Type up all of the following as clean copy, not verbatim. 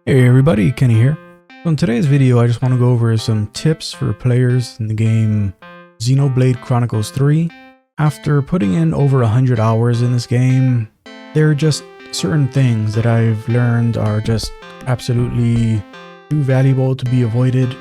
Hey everybody, Kenny here. So in today's video, I just want to go over some tips for players in the game Xenoblade Chronicles 3. After putting in over 100 hours in this game, there are just certain things that I've learned are just absolutely too valuable to be avoided,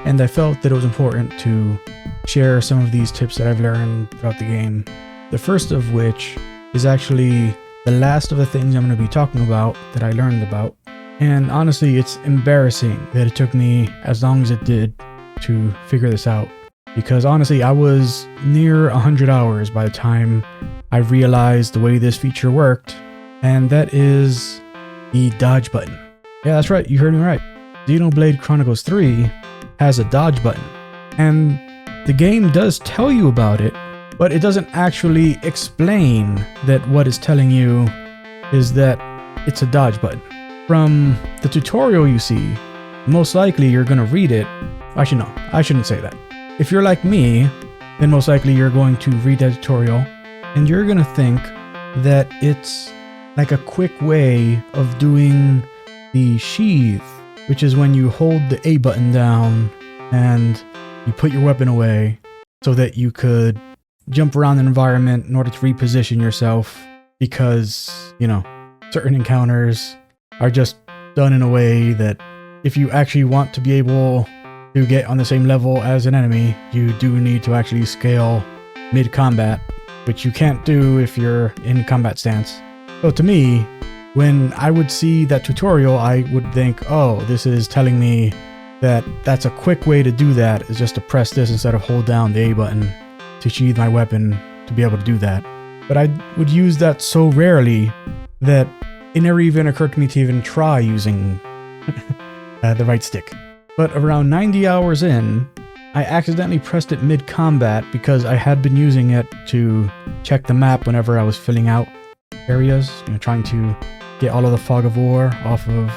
and I felt that it was important to share some of these tips that I've learned throughout the game. The first of which is actually the last of the things I'm going to be talking about that I learned about. And honestly, it's embarrassing that it took me as long as it did to figure this out. Because honestly, I was near 100 hours by the time I realized the way this feature worked. And that is the dodge button. Yeah, that's right, you heard me right. Xenoblade Chronicles 3 has a dodge button. And the game does tell you about it, but it doesn't actually explain that what it's telling you is that it's a dodge button. From the tutorial you see, most likely you're going to read it. Actually, no, I shouldn't say that. If you're like me, then most likely you're going to read that tutorial and you're going to think that it's like a quick way of doing the sheath, which is when you hold the A button down and you put your weapon away so that you could jump around the environment in order to reposition yourself because, you know, certain encounters are just done in a way that if you actually want to be able to get on the same level as an enemy, you do need to actually scale mid-combat, which you can't do if you're in combat stance. So to me, when I would see that tutorial, I would think, oh, this is telling me that that's a quick way to do that, is just to press this instead of hold down the A button to sheath my weapon to be able to do that. But I would use that so rarely that it never even occurred to me to even try using the right stick. But around 90 hours in, I accidentally pressed it mid-combat because I had been using it to check the map whenever I was filling out areas, trying to get all of the fog of war off of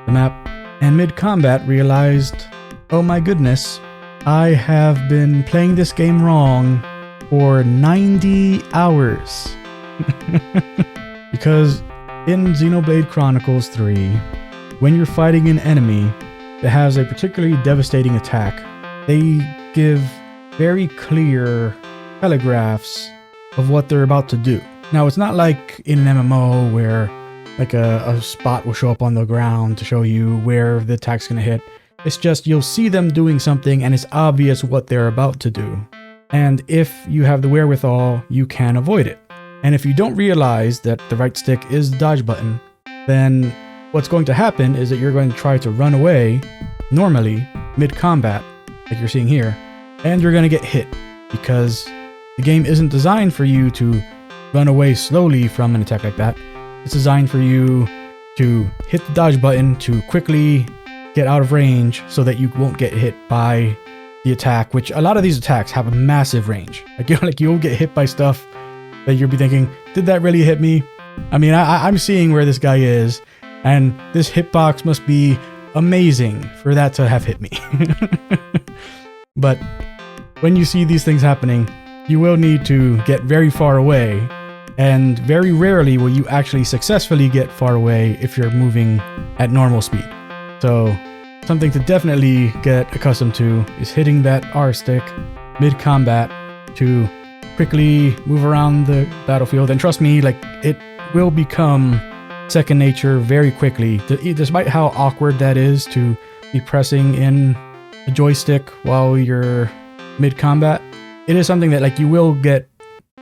the map. And mid-combat realized, oh my goodness, I have been playing this game wrong for 90 hours. Because in Xenoblade Chronicles 3, when you're fighting an enemy that has a particularly devastating attack, they give very clear telegraphs of what they're about to do. Now, it's not like in an MMO where like a spot will show up on the ground to show you where the attack's going to hit. It's just you'll see them doing something and it's obvious what they're about to do. And if you have the wherewithal, you can avoid it. And if you don't realize that the right stick is the dodge button, then what's going to happen is that you're going to try to run away normally mid-combat, like you're seeing here, and you're going to get hit because the game isn't designed for you to run away slowly from an attack like that. It's designed for you to hit the dodge button to quickly get out of range so that you won't get hit by the attack, which a lot of these attacks have a massive range. Like you'll get hit by stuff that you'll be thinking, did that really hit me? I mean, I'm seeing where this guy is, and this hitbox must be amazing for that to have hit me. But when you see these things happening, you will need to get very far away, and very rarely will you actually successfully get far away if you're moving at normal speed. So something to definitely get accustomed to is hitting that R stick mid-combat to quickly move around the battlefield. And trust me, like, it will become second nature very quickly, despite how awkward that is to be pressing in a joystick while you're mid-combat. It is something that like you will get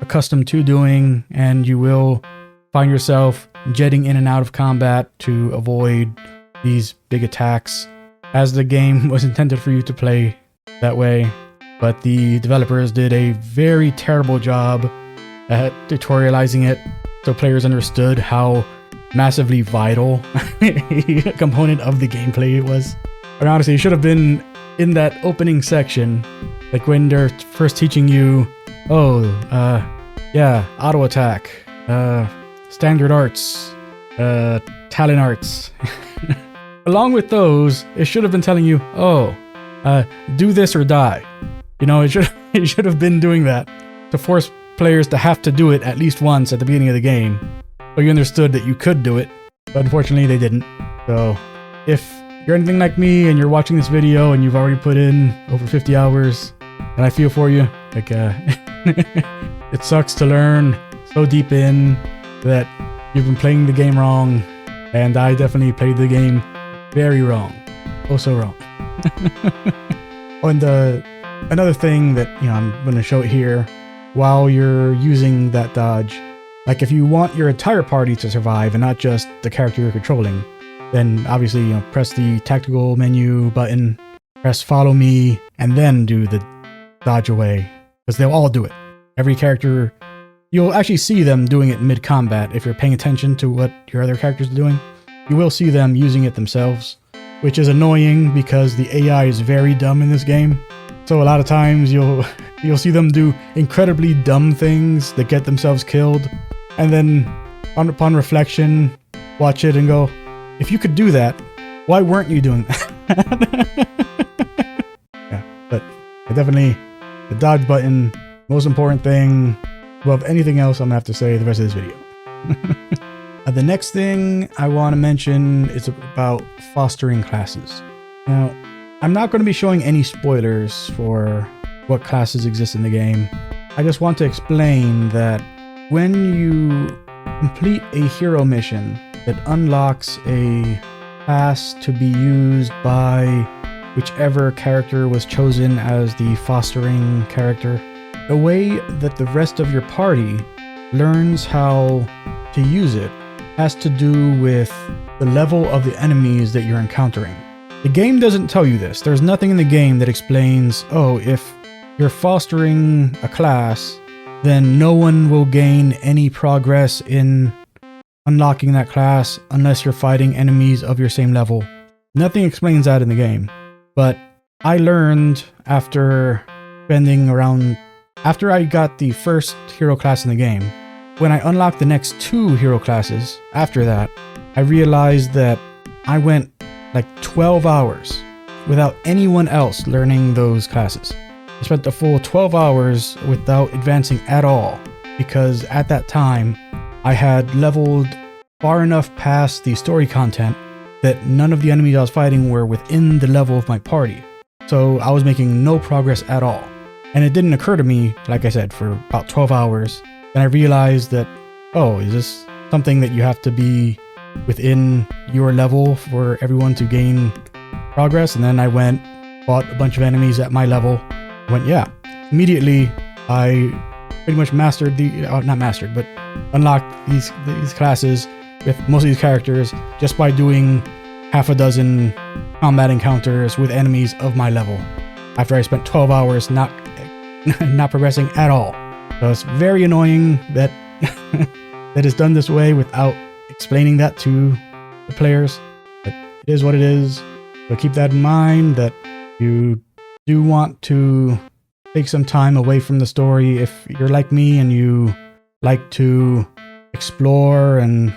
accustomed to doing, and you will find yourself jetting in and out of combat to avoid these big attacks, as the game was intended for you to play that way. But the developers did a very terrible job at tutorializing it so players understood how massively vital a component of the gameplay it was. And honestly, it should have been in that opening section, like when they're first teaching you, yeah, auto attack, standard arts, talent arts. Along with those, it should have been telling you, do this or die. It should have been doing that to force players to have to do it at least once at the beginning of the game. So you understood that you could do it, but unfortunately they didn't. So if you're anything like me and you're watching this video and you've already put in over 50 hours, and I feel for you. Like, it sucks to learn so deep in that you've been playing the game wrong, and I definitely played the game very wrong. Oh, so wrong. And another thing that, I'm going to show it here while you're using that dodge. Like, if you want your entire party to survive and not just the character you're controlling, then obviously, press the tactical menu button, press follow me, and then do the dodge away, because they'll all do it. Every character, you'll actually see them doing it mid-combat. If you're paying attention to what your other characters are doing, you will see them using it themselves, which is annoying because the AI is very dumb in this game. So a lot of times you'll see them do incredibly dumb things that get themselves killed, and then upon reflection, watch it and go, if you could do that, why weren't you doing that? Yeah, but definitely the dodge button, most important thing above anything else I'm gonna have to say the rest of this video. The next thing I want to mention is about fostering classes. Now, I'm not going to be showing any spoilers for what classes exist in the game. I just want to explain that when you complete a hero mission that unlocks a class to be used by whichever character was chosen as the fostering character, the way that the rest of your party learns how to use it has to do with the level of the enemies that you're encountering. The game doesn't tell you this. There's nothing in the game that explains, oh, if you're fostering a class, then no one will gain any progress in unlocking that class unless you're fighting enemies of your same level. Nothing explains that in the game. But I learned after I got the first hero class in the game, when I unlocked the next 2 hero classes after that, I realized that I went like 12 hours without anyone else learning those classes. I spent the full 12 hours without advancing at all, because at that time I had leveled far enough past the story content that none of the enemies I was fighting were within the level of my party. So I was making no progress at all. And it didn't occur to me, like I said, for about 12 hours. Then I realized that, oh, is this something that you have to be within your level for everyone to gain progress? And then I went, fought a bunch of enemies at my level. Went, yeah. Immediately, I pretty much mastered but unlocked these classes with most of these characters just by doing half a dozen combat encounters with enemies of my level after I spent 12 hours not progressing at all. So it's very annoying that that it's done this way without explaining that to the players. But it is what it is. So keep that in mind, that you do want to take some time away from the story if you're like me and you like to explore and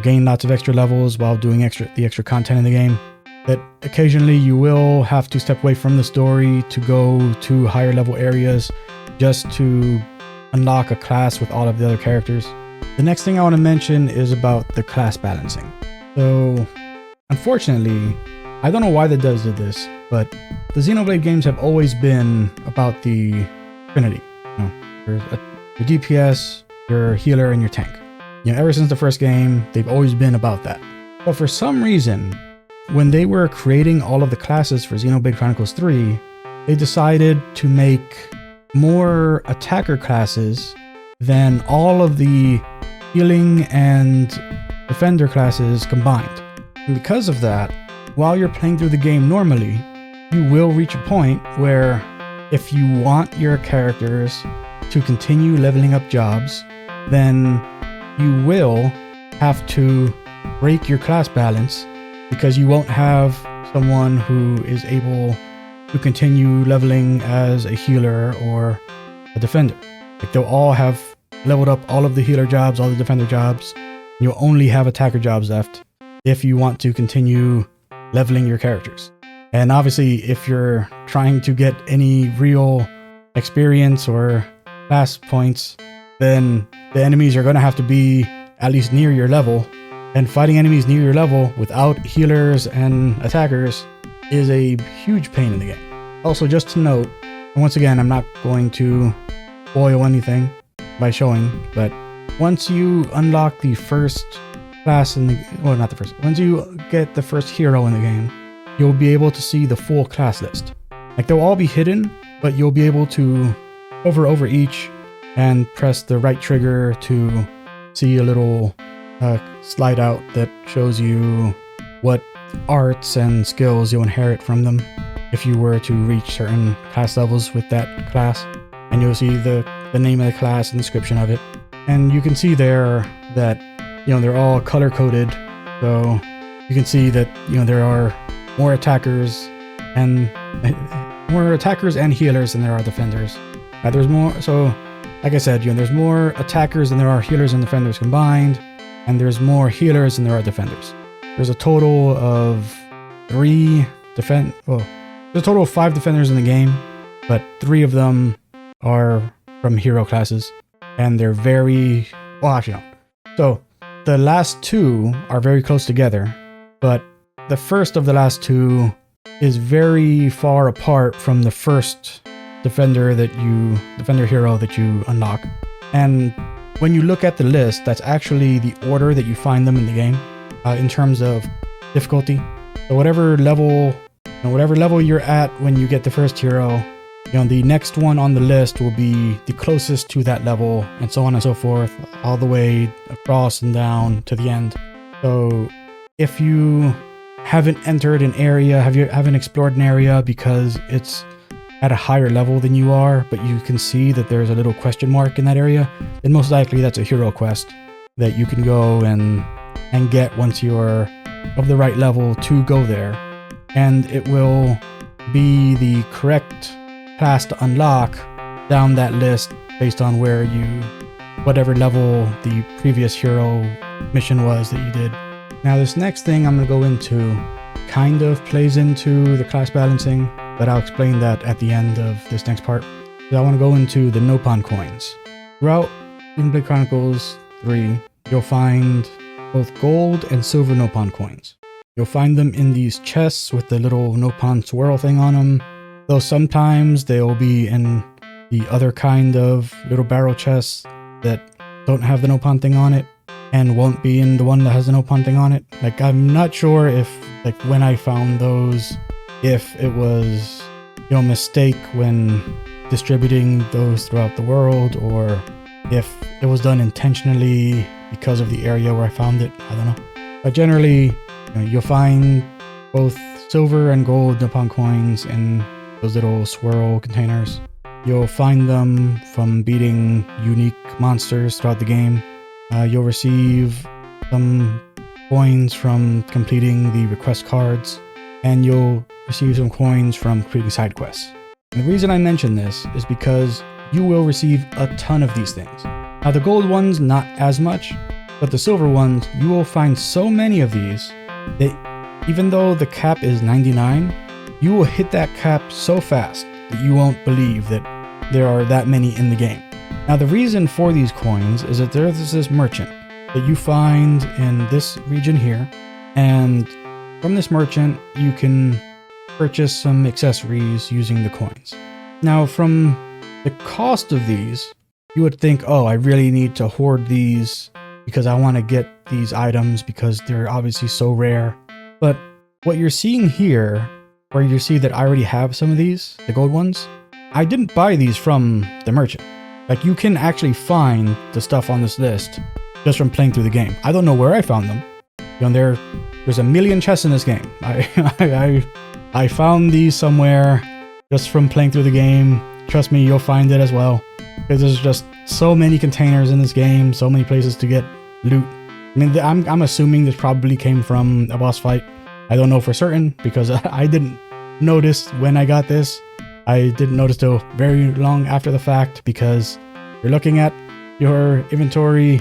gain lots of extra levels while doing the extra content in the game. That occasionally you will have to step away from the story to go to higher level areas just to unlock a class with all of the other characters. The next thing I want to mention is about the class balancing. So, unfortunately, I don't know why the devs did this, but the Xenoblade games have always been about the Trinity. Your DPS, your healer, and your tank. Ever since the first game, they've always been about that. But for some reason, when they were creating all of the classes for Xenoblade Chronicles 3, they decided to make more attacker classes than all of the healing and defender classes combined. And because of that, while you're playing through the game normally, you will reach a point where if you want your characters to continue leveling up jobs, then you will have to break your class balance, because you won't have someone who is able to continue leveling as a healer or a defender. Like, they'll all have leveled up all of the healer jobs, all the defender jobs. You'll only have attacker jobs left if you want to continue leveling your characters. And obviously, if you're trying to get any real experience or class points, then the enemies are going to have to be at least near your level And fighting enemies near your level without healers and attackers is a huge pain in the game. Also, just to note, and once again, I'm not going to spoil anything by showing, but once you unlock the first class in the, well, not the first, once you get the first hero in the game, you'll be able to see the full class list. Like, they'll all be hidden, but you'll be able to hover over each and press the right trigger to see a little slide out that shows you what arts and skills you'll inherit from them if you were to reach certain class levels with that class. And you'll see the name of the class and description of it. And you can see there that, you know, they're all color coded. So you can see that, you know, there are more attackers and healers than there are defenders. There's more, so like I said, you know, there's more attackers than there are healers and defenders combined, and there's more healers than there are defenders. There's a total of 5 defenders in the game, but 3 of them are from hero classes, and they're very, well, actually no. So the last 2 are very close together, but the first of the last 2 is very far apart from the first defender hero that you unlock. And when you look at the list, that's actually the order that you find them in the game in terms of difficulty. So whatever level you're at when you get the first hero, you know, the next one on the list will be the closest to that level, and so on and so forth, all the way across and down to the end. So if you haven't entered an area, haven't explored an area because it's at a higher level than you are, but you can see that there's a little question mark in that area, then most likely that's a hero quest that you can go and get once you're of the right level to go there. And it will be the correct class to unlock down that list based on whatever level the previous hero mission was that you did. Now, this next thing I'm going to go into kind of plays into the class balancing, but I'll explain that at the end of this next part. So I want to go into the Nopon Coins. Throughout Xenoblade Chronicles 3, you'll find both gold and silver Nopon Coins. You'll find them in these chests with the little Nopon swirl thing on them, though sometimes they'll be in the other kind of little barrel chests that don't have the Nopon thing on it, and won't be in the one that has the Nopon thing on it. Like, I'm not sure if, like, when I found those, if it was, you know, a mistake when distributing those throughout the world, or if it was done intentionally because of the area where I found it. I don't know. But generally, you know, you'll find both silver and gold Nopon coins in those little swirl containers. You'll find them from beating unique monsters throughout the game. You'll receive some coins from completing the request cards, and you'll receive some coins from completing side quests. And the reason I mention this is because you will receive a ton of these things. Now, the gold ones, not as much, but the silver ones, you will find so many of these that even though the cap is 99, you will hit that cap so fast that you won't believe that there are that many in the game. Now, the reason for these coins is that there's this merchant that you find in this region here, and from this merchant, you can purchase some accessories using the coins. Now, from the cost of these, you would think, oh, I really need to hoard these because I want to get these items because they're obviously so rare. But what you're seeing here, where you see that I already have some of these, the gold ones, I didn't buy these from the merchant. Like, you can actually find the stuff on this list just from playing through the game. I don't know where I found them. You know, there's a million chests in this game. I found these somewhere just from playing through the game. Trust me, you'll find it as well. Because there's just so many containers in this game, so many places to get loot. I mean, I'm assuming this probably came from a boss fight. I don't know for certain because I didn't notice when I got this. I didn't notice till very long after the fact because you're looking at your inventory,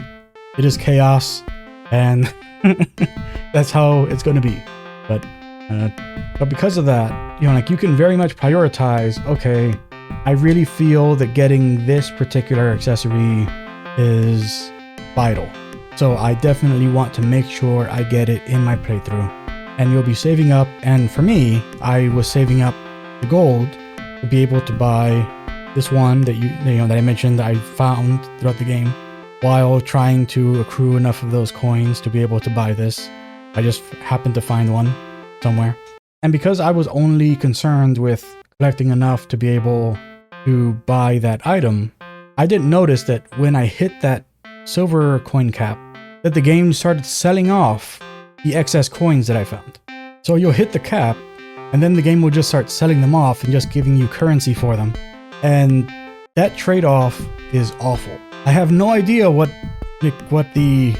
it is chaos, and that's how it's going to be. But because of that, you know, like, you can very much prioritize, okay, I really feel that getting this particular accessory is vital So I definitely want to make sure I get it in my playthrough. And you'll be saving up, and for me, I was saving up the gold to be able to buy this one that that I mentioned that I found throughout the game, while trying to accrue enough of those coins to be able to buy this. I just happened to find one somewhere. And because I was only concerned with collecting enough to be able to buy that item, I didn't notice that when I hit that silver coin cap, that the game started selling off the excess coins that I found. So you'll hit the cap, and then the game will just start selling them off and just giving you currency for them. And that trade-off is awful. I have no idea what the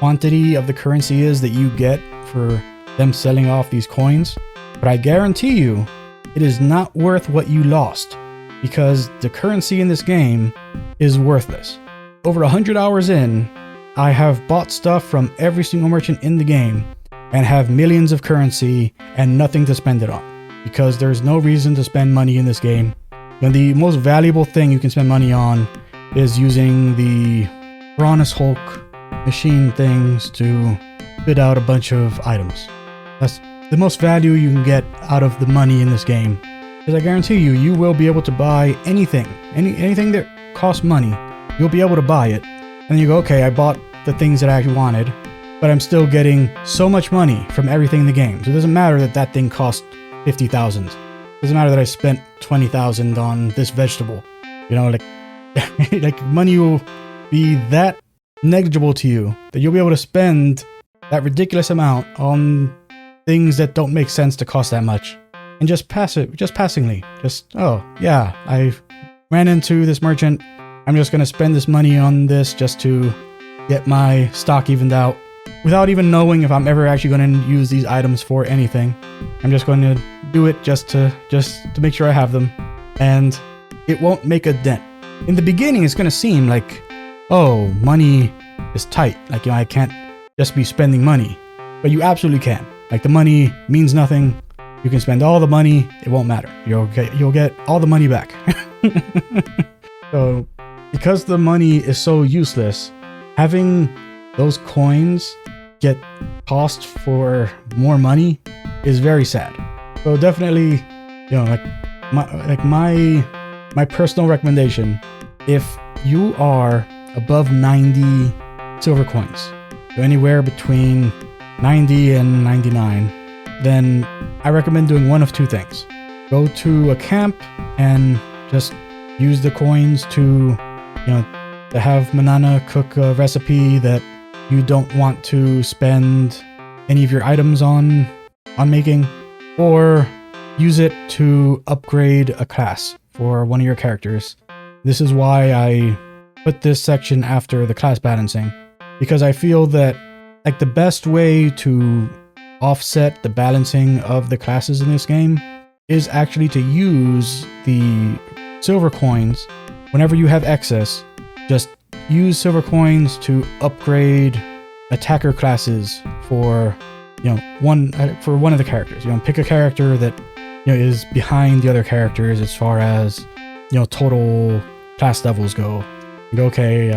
quantity of the currency is that you get for them selling off these coins, but I guarantee you it is not worth what you lost, because the currency in this game is worthless. Over 100 hours in, I have bought stuff from every single merchant in the game and have millions of currency and nothing to spend it on, because there's no reason to spend money in this game. And the most valuable thing you can spend money on is using the Piranha Hulk machine things to spit out a bunch of items. That's the most value you can get out of the money in this game. Because I guarantee you, you will be able to buy anything, anything that costs money, you'll be able to buy it. And you go, okay, I bought the things that I actually wanted, but I'm still getting so much money from everything in the game. So it doesn't matter that that thing cost 50,000. It doesn't matter that I spent 20,000 on this vegetable. You know, like money will be that negligible to you that you'll be able to spend that ridiculous amount on things that don't make sense to cost that much. And just passingly, oh yeah, I ran into this merchant, I'm just gonna spend this money on this just to get my stock evened out, without even knowing if I'm ever actually going to use these items for anything. I'm just going to do it just to make sure I have them, and it won't make a dent. In the beginning, it's going to seem like, oh, money is tight. Like, you know, I can't just be spending money, but you absolutely can. Like, the money means nothing. You can spend all the money, it won't matter. You'll get all the money back. So, because the money is so useless, having those coins get tossed for more money is very sad. So definitely, you know, my personal recommendation, if you are above 90 silver coins, so anywhere between 90 and 99, then I recommend doing one of two things. Go to a camp and just use the coins to, you know, to have Manana cook a recipe that you don't want to spend any of your items on making, or use it to upgrade a class for one of your characters. This is why I put this section after the class balancing, because I feel that like the best way to offset the balancing of the classes in this game is actually to use the silver coins whenever you have excess. Just use silver coins to upgrade attacker classes for, you know, one of the characters. You know, pick a character that, you know, is behind the other characters as far as, you know, total class levels go. You go, okay,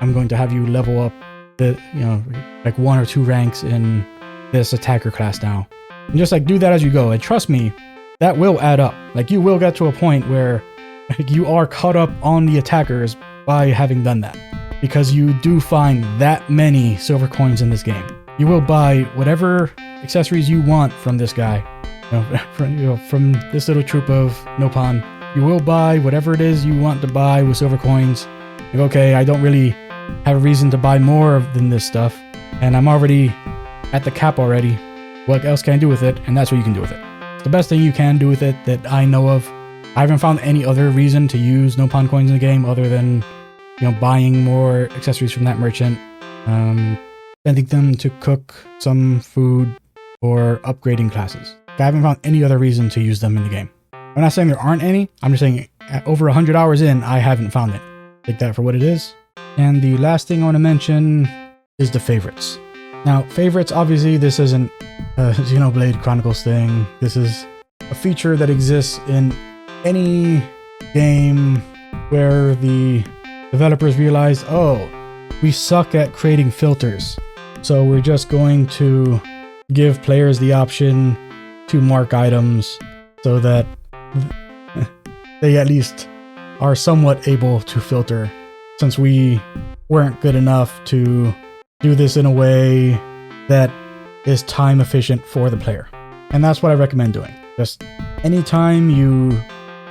I'm going to have you level up the, you know, like 1 or 2 ranks in this attacker class now, and just like do that as you go. And trust me, that will add up. Like, you will get to a point where like, you are caught up on the attackers by having done that, because you do find that many silver coins in this game. You will buy whatever accessories you want from this guy, from this little troop of Nopon. You will buy whatever it is you want to buy with silver coins. Like, okay, I don't really have a reason to buy more than this stuff, and I'm already at the cap already. What else can I do with it? And that's what you can do with it. It's the best thing you can do with it that I know of. I haven't found any other reason to use Nopon coins in the game other than, you know, buying more accessories from that merchant, spending them to cook some food, or upgrading classes. I haven't found any other reason to use them in the game. I'm not saying there aren't any. I'm just saying over 100 hours in, I haven't found it. Take that for what it is. And the last thing I want to mention is the favorites. Now, favorites, obviously, this isn't a Xenoblade Chronicles thing. This is a feature that exists in any game where the developers realize, oh, we suck at creating filters. So we're just going to give players the option to mark items so that they at least are somewhat able to filter, since we weren't good enough to do this in a way that is time efficient for the player. And that's what I recommend doing. Just anytime you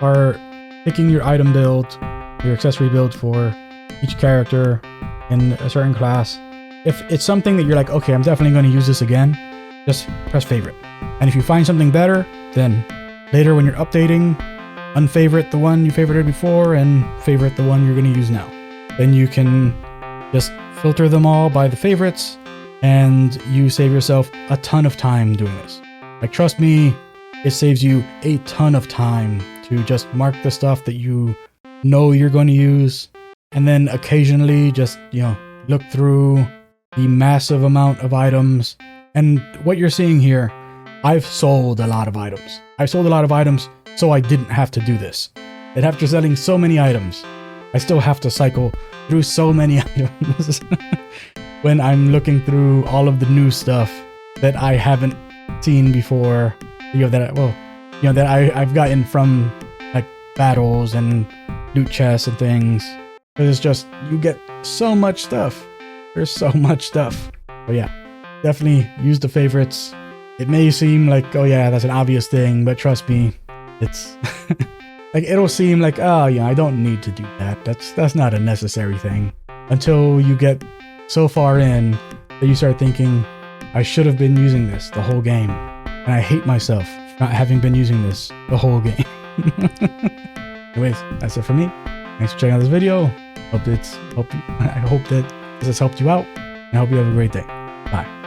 are picking your item build, your accessory build for each character in a certain class, if it's something that you're like, okay, I'm definitely going to use this again, just press favorite. And if you find something better, then later when you're updating, unfavorite the one you favorited before and favorite the one you're going to use now. Then you can just filter them all by the favorites, and you save yourself a ton of time doing this. Like, trust me, it saves you a ton of time to just mark the stuff that you know you're going to use, and then occasionally just, look through the massive amount of items. And what you're seeing here, I've sold a lot of items. I've sold a lot of items so I didn't have to do this. And after selling so many items, I still have to cycle through so many items when I'm looking through all of the new stuff that I haven't seen before, that I've gotten from like battles and loot chests and things. It's just, you get so much stuff. There's so much stuff. But yeah, definitely use the favorites. It may seem like, oh yeah, that's an obvious thing, but trust me, it's like, it'll seem like, oh yeah, I don't need to do that. That's not a necessary thing, until you get so far in that you start thinking, I should have been using this the whole game, and I hate myself not having been using this the whole game. Anyways, that's it for me. Thanks for checking out this video. I hope that this has helped you out, and I hope you have a great day. Bye.